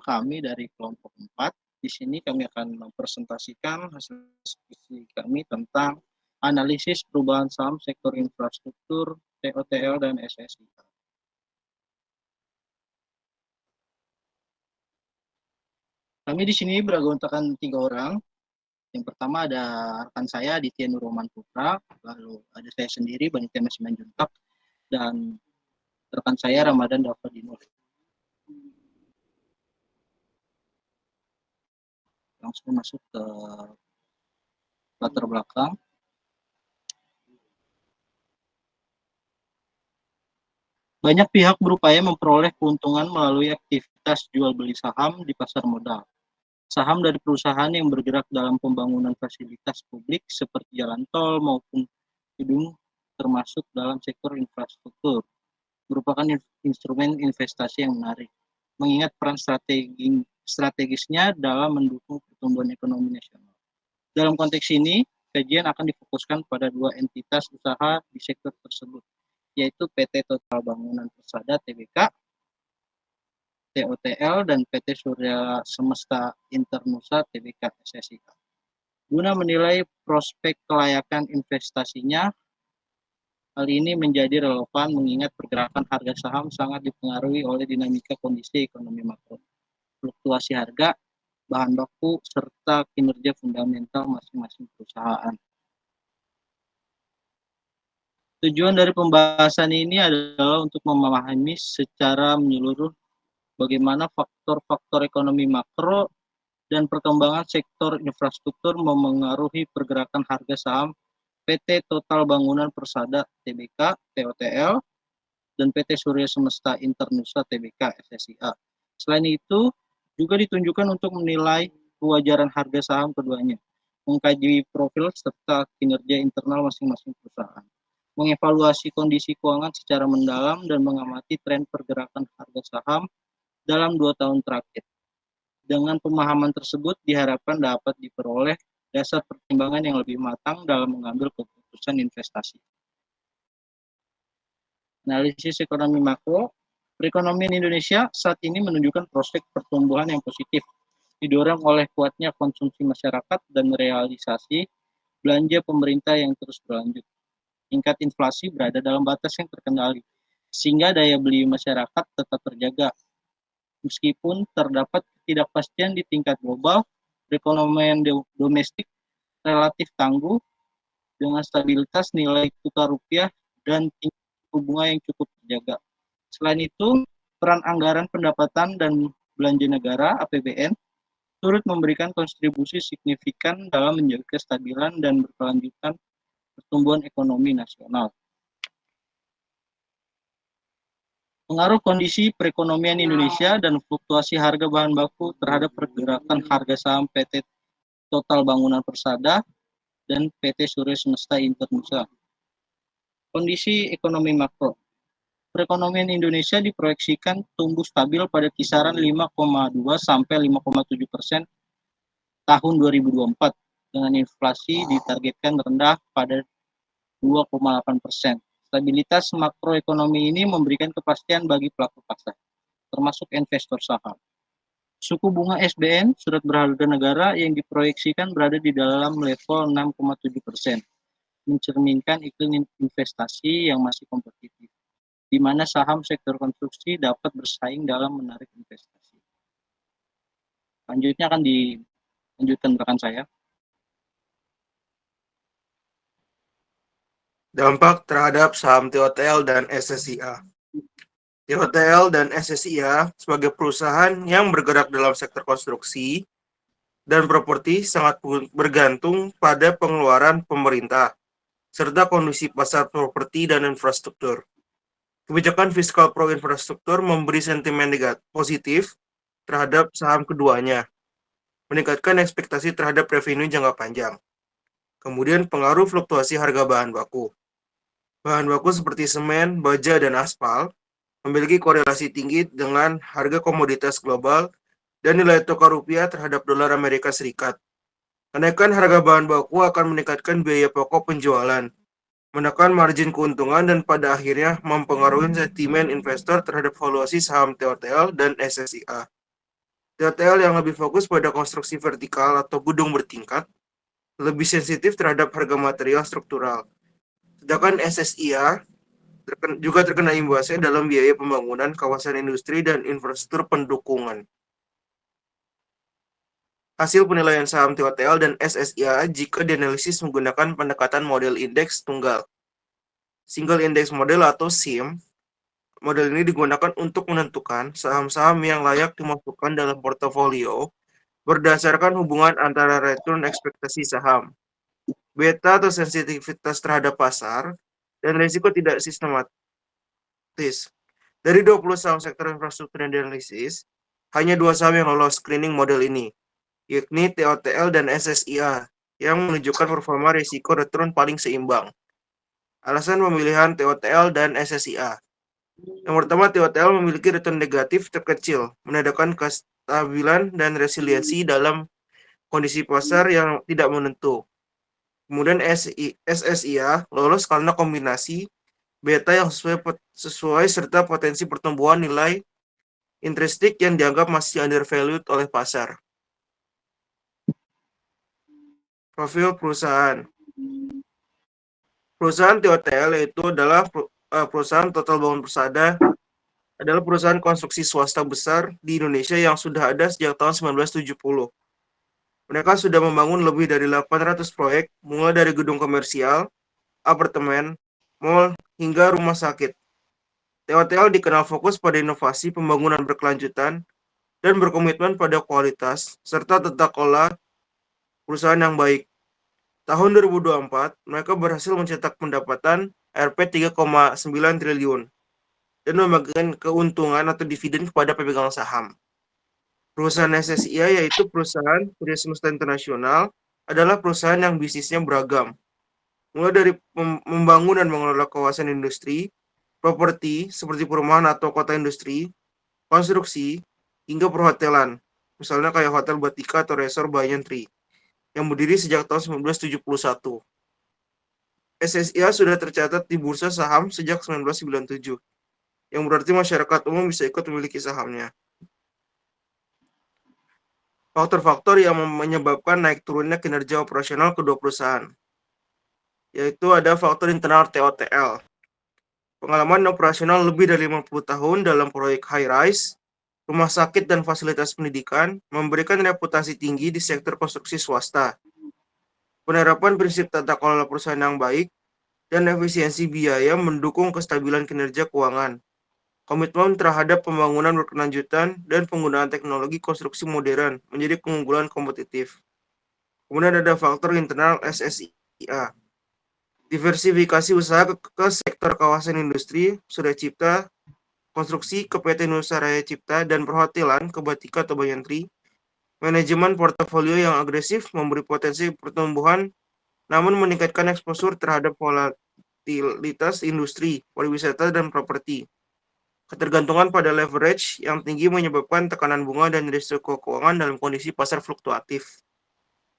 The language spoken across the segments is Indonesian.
kami dari kelompok 4. Di sini kami akan mempresentasikan hasil diskusi kami tentang analisis perubahan saham sektor infrastruktur, TOTL, dan SSI. Kami di sini beranggotakan 3 orang. Yang pertama ada rekan saya, Aditya Nurroman Putra, lalu ada saya sendiri, Banita Simanjuntak, dan rekan saya, Ramadan Dafadinur. Langsung masuk ke latar belakang. Banyak pihak berupaya memperoleh keuntungan melalui aktivitas jual beli saham di pasar modal. Saham dari perusahaan yang bergerak dalam pembangunan fasilitas publik seperti jalan tol maupun gedung termasuk dalam sektor infrastruktur merupakan instrumen investasi yang menarik, mengingat peran strategisnya dalam mendukung pertumbuhan ekonomi nasional. Dalam konteks ini, kajian akan difokuskan pada 2 entitas usaha di sektor tersebut, yaitu PT Total Bangunan Persada Tbk, TOTL, dan PT Surya Semesta Internusa Tbk SSI. Guna menilai prospek kelayakan investasinya, hal ini menjadi relevan mengingat pergerakan harga saham sangat dipengaruhi oleh dinamika kondisi ekonomi makro, fluktuasi harga, bahan baku, serta kinerja fundamental masing-masing perusahaan. Tujuan dari pembahasan ini adalah untuk memahami secara menyeluruh bagaimana faktor-faktor ekonomi makro dan perkembangan sektor infrastruktur memengaruhi pergerakan harga saham PT Total Bangunan Persada Tbk (TOTL) dan PT Surya Semesta Internusa Tbk (SSIA). Selain itu, juga ditunjukkan untuk menilai kewajaran harga saham keduanya, mengkaji profil serta kinerja internal masing-masing perusahaan, mengevaluasi kondisi keuangan secara mendalam, dan mengamati tren pergerakan harga saham dalam 2 tahun terakhir. Dengan pemahaman tersebut diharapkan dapat diperoleh dasar pertimbangan yang lebih matang dalam mengambil keputusan investasi. Analisis ekonomi makro. Perekonomian Indonesia saat ini menunjukkan prospek pertumbuhan yang positif, didorong oleh kuatnya konsumsi masyarakat dan realisasi belanja pemerintah yang terus berlanjut. Tingkat inflasi berada dalam batas yang terkendali, sehingga daya beli masyarakat tetap terjaga. Meskipun terdapat ketidakpastian di tingkat global, perekonomian domestik relatif tangguh dengan stabilitas nilai tukar rupiah dan tingkat suku bunga yang cukup terjaga. Selain itu, peran anggaran pendapatan dan belanja negara (APBN) turut memberikan kontribusi signifikan dalam menjaga kestabilan dan berkelanjutan pertumbuhan ekonomi nasional. Pengaruh kondisi perekonomian Indonesia dan fluktuasi harga bahan baku terhadap pergerakan harga saham PT Total Bangunan Persada dan PT Surya Semesta Internusa. Kondisi ekonomi makro. Perekonomian Indonesia diproyeksikan tumbuh stabil pada kisaran 5,2 sampai 5,7% tahun 2024 dengan inflasi ditargetkan rendah pada 2,8%. Stabilitas makroekonomi ini memberikan kepastian bagi pelaku pasar, termasuk investor saham. Suku bunga SBN, surat berharga negara, yang diproyeksikan berada di dalam level 6,7%, mencerminkan iklim investasi yang masih kompetitif, di mana saham sektor konstruksi dapat bersaing dalam menarik investasi. Selanjutnya akan dilanjutkan rekan saya. Dampak terhadap saham TOTL dan SSIA. TOTL dan SSIA sebagai perusahaan yang bergerak dalam sektor konstruksi dan properti sangat bergantung pada pengeluaran pemerintah serta kondisi pasar properti dan infrastruktur. Kebijakan fiskal pro infrastruktur memberi sentimen positif terhadap saham keduanya, meningkatkan ekspektasi terhadap revenue jangka panjang. Kemudian pengaruh fluktuasi harga bahan baku. Bahan baku seperti semen, baja, dan aspal memiliki korelasi tinggi dengan harga komoditas global dan nilai tukar rupiah terhadap dolar Amerika Serikat. Kenaikan harga bahan baku akan meningkatkan biaya pokok penjualan, menekan margin keuntungan, dan pada akhirnya mempengaruhi sentimen investor terhadap valuasi saham TOTL dan SSIA. TOTL yang lebih fokus pada konstruksi vertikal atau gedung bertingkat, lebih sensitif terhadap harga material struktural. Sedangkan SSIA juga terkena imbasnya dalam biaya pembangunan kawasan industri dan infrastruktur pendukungan. Hasil penilaian saham TOTL dan SSIA jika dianalisis menggunakan pendekatan model indeks tunggal. Single Index Model atau SIM, model ini digunakan untuk menentukan saham-saham yang layak dimasukkan dalam portofolio berdasarkan hubungan antara return ekspektasi saham, beta atau sensitivitas terhadap pasar, dan risiko tidak sistematis. Dari 20 saham sektor infrastruktur yang dianalisis, hanya 2 saham yang lolos screening model ini, yakni TOTL dan SSIA, yang menunjukkan performa risiko return paling seimbang. Alasan pemilihan TOTL dan SSIA. Yang pertama, TOTL memiliki return negatif terkecil, menandakan kestabilan dan resiliensi dalam kondisi pasar yang tidak menentu. Kemudian SSIA lolos karena kombinasi beta yang sesuai serta potensi pertumbuhan nilai intrinsic yang dianggap masih undervalued oleh pasar. Profil perusahaan. Perusahaan TOTL itu adalah perusahaan Total Bangun Persada, adalah perusahaan konstruksi swasta besar di Indonesia yang sudah ada sejak tahun 1970. Mereka sudah membangun lebih dari 800 proyek, mulai dari gedung komersial, apartemen, mal, hingga rumah sakit. TOTL dikenal fokus pada inovasi pembangunan berkelanjutan dan berkomitmen pada kualitas, serta tata kelola perusahaan yang baik. Tahun 2024, mereka berhasil mencetak pendapatan Rp 3,9 triliun dan membagikan keuntungan atau dividen kepada pemegang saham. Perusahaan SSIA, yaitu perusahaan Surya Semesta Internasional, adalah perusahaan yang bisnisnya beragam, mulai dari membangun dan mengelola kawasan industri, properti seperti perumahan atau kota industri, konstruksi, hingga perhotelan, misalnya kayak Hotel Batika atau Resort Banyan Tree, yang berdiri sejak tahun 1971. SSIA sudah tercatat di bursa saham sejak 1997, yang berarti masyarakat umum bisa ikut memiliki sahamnya. Faktor-faktor yang menyebabkan naik turunnya kinerja operasional kedua perusahaan, yaitu ada faktor internal TOTL. Pengalaman operasional lebih dari 50 tahun dalam proyek high-rise, rumah sakit dan fasilitas pendidikan memberikan reputasi tinggi di sektor konstruksi swasta. Penerapan prinsip tata kelola perusahaan yang baik dan efisiensi biaya mendukung kestabilan kinerja keuangan. Komitmen terhadap pembangunan berkelanjutan dan penggunaan teknologi konstruksi modern menjadi keunggulan kompetitif. Kemudian ada faktor internal SSIA. Diversifikasi usaha ke sektor kawasan industri, Surya Cipta, konstruksi ke PT Nusa Raya Cipta, dan perhotelan ke Batika atau Banyan Tree. Manajemen portofolio yang agresif memberi potensi pertumbuhan, namun meningkatkan eksposur terhadap volatilitas industri, pariwisata, dan properti. Ketergantungan pada leverage yang tinggi menyebabkan tekanan bunga dan risiko keuangan dalam kondisi pasar fluktuatif.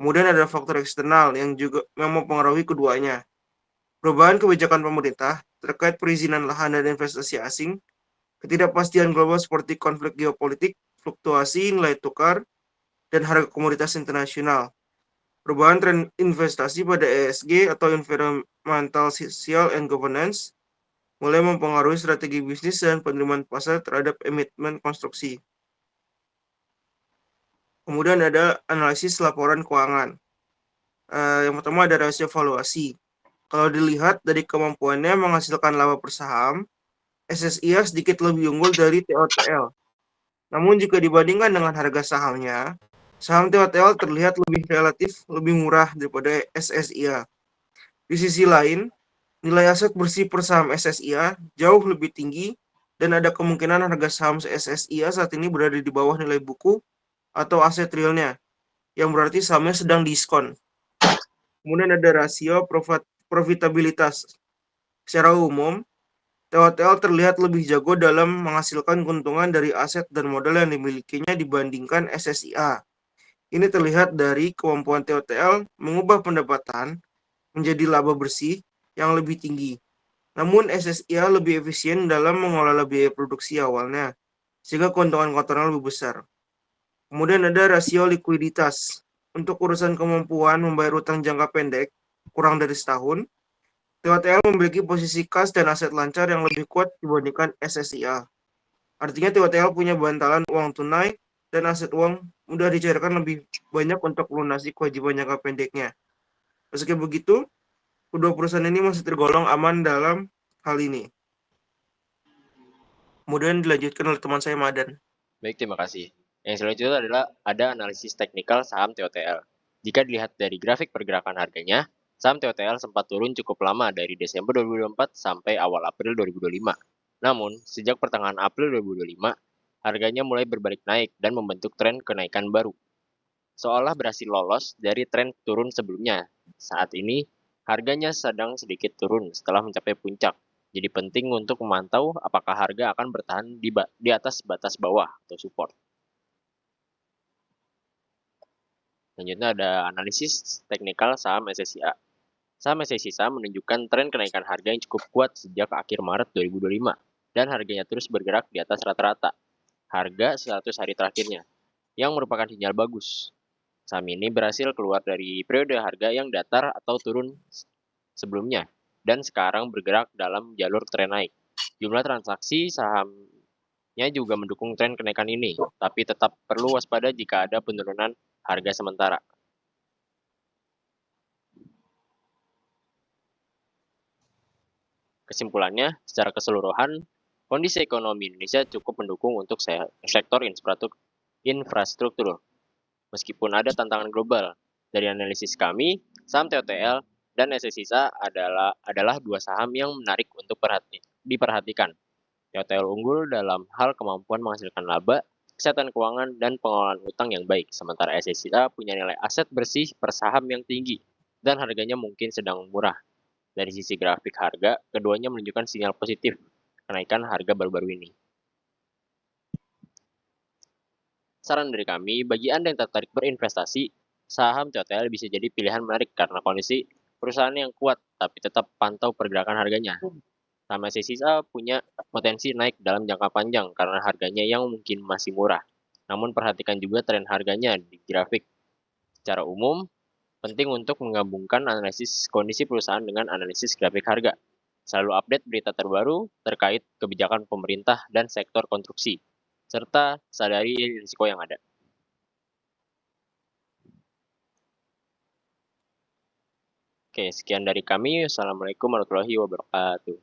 Kemudian ada faktor eksternal yang juga mempengaruhi keduanya. Perubahan kebijakan pemerintah terkait perizinan lahan dan investasi asing, ketidakpastian global seperti konflik geopolitik, fluktuasi nilai tukar, dan harga komoditas internasional. Perubahan tren investasi pada ESG atau Environmental, Social, and Governance mulai mempengaruhi strategi bisnis dan penerimaan pasar terhadap komitmen konstruksi. Kemudian ada analisis laporan keuangan. Yang pertama ada rasio valuasi. Kalau dilihat dari kemampuannya menghasilkan laba per saham, SSIA sedikit lebih unggul dari TOTL. Namun jika dibandingkan dengan harga sahamnya, saham TOTL terlihat relatif lebih murah daripada SSIA. Di sisi lain, nilai aset bersih per saham SSIA jauh lebih tinggi dan ada kemungkinan harga saham SSIA saat ini berada di bawah nilai buku atau aset realnya, yang berarti sahamnya sedang diskon. Kemudian ada rasio profitabilitas. Secara umum, TOTL terlihat lebih jago dalam menghasilkan keuntungan dari aset dan modal yang dimilikinya dibandingkan SSIA. Ini terlihat dari kemampuan TOTL mengubah pendapatan menjadi laba bersih yang lebih tinggi. Namun SSIA lebih efisien dalam mengelola biaya produksi awalnya, sehingga keuntungan kotoran lebih besar. Kemudian ada rasio likuiditas. Untuk urusan kemampuan membayar utang jangka pendek, kurang dari setahun, TOTL memiliki posisi kas dan aset lancar yang lebih kuat dibandingkan SSIA. Artinya TOTL punya bantalan uang tunai dan aset uang mudah dicairkan lebih banyak untuk melunasi kewajiban jangka pendeknya. Meski begitu, kedua perusahaan ini masih tergolong aman dalam hal ini. Kemudian dilanjutkan oleh teman saya Madan. Baik, terima kasih. Yang selanjutnya adalah ada analisis teknikal saham TOTL. Jika dilihat dari grafik pergerakan harganya, saham TOTL sempat turun cukup lama dari Desember 2024 sampai awal April 2025. Namun, sejak pertengahan April 2025, harganya mulai berbalik naik dan membentuk tren kenaikan baru. Seolah berhasil lolos dari tren turun sebelumnya. Saat ini, harganya sedang sedikit turun setelah mencapai puncak. Jadi penting untuk memantau apakah harga akan bertahan di atas batas bawah atau support. Selanjutnya ada analisis teknikal saham SSIA. Saham SSIA menunjukkan tren kenaikan harga yang cukup kuat sejak akhir Maret 2025 dan harganya terus bergerak di atas rata-rata harga 100 hari terakhirnya, yang merupakan sinyal bagus. Saham ini berhasil keluar dari periode harga yang datar atau turun sebelumnya dan sekarang bergerak dalam jalur tren naik. Jumlah transaksi sahamnya juga mendukung tren kenaikan ini, tapi tetap perlu waspada jika ada penurunan harga sementara. Kesimpulannya, secara keseluruhan, kondisi ekonomi Indonesia cukup mendukung untuk sektor infrastruktur. Meskipun ada tantangan global, dari analisis kami, saham TOTL dan SSISA adalah dua saham yang menarik untuk diperhatikan. TOTL unggul dalam hal kemampuan menghasilkan laba, kesehatan keuangan, dan pengelolaan utang yang baik, sementara SSIA punya nilai aset bersih per saham yang tinggi, dan harganya mungkin sedang murah. Dari sisi grafik harga, keduanya menunjukkan sinyal positif kenaikan harga baru-baru ini. Saran dari kami, bagi Anda yang tertarik berinvestasi, saham TOTL bisa jadi pilihan menarik karena kondisi perusahaan yang kuat, tapi tetap pantau pergerakan harganya. Saham SSIA punya potensi naik dalam jangka panjang karena harganya yang mungkin masih murah. Namun perhatikan juga tren harganya di grafik. Secara umum, penting untuk menggabungkan analisis kondisi perusahaan dengan analisis grafik harga. Selalu update berita terbaru terkait kebijakan pemerintah dan sektor konstruksi, serta sadari risiko yang ada. Oke, sekian dari kami. Assalamualaikum warahmatullahi wabarakatuh.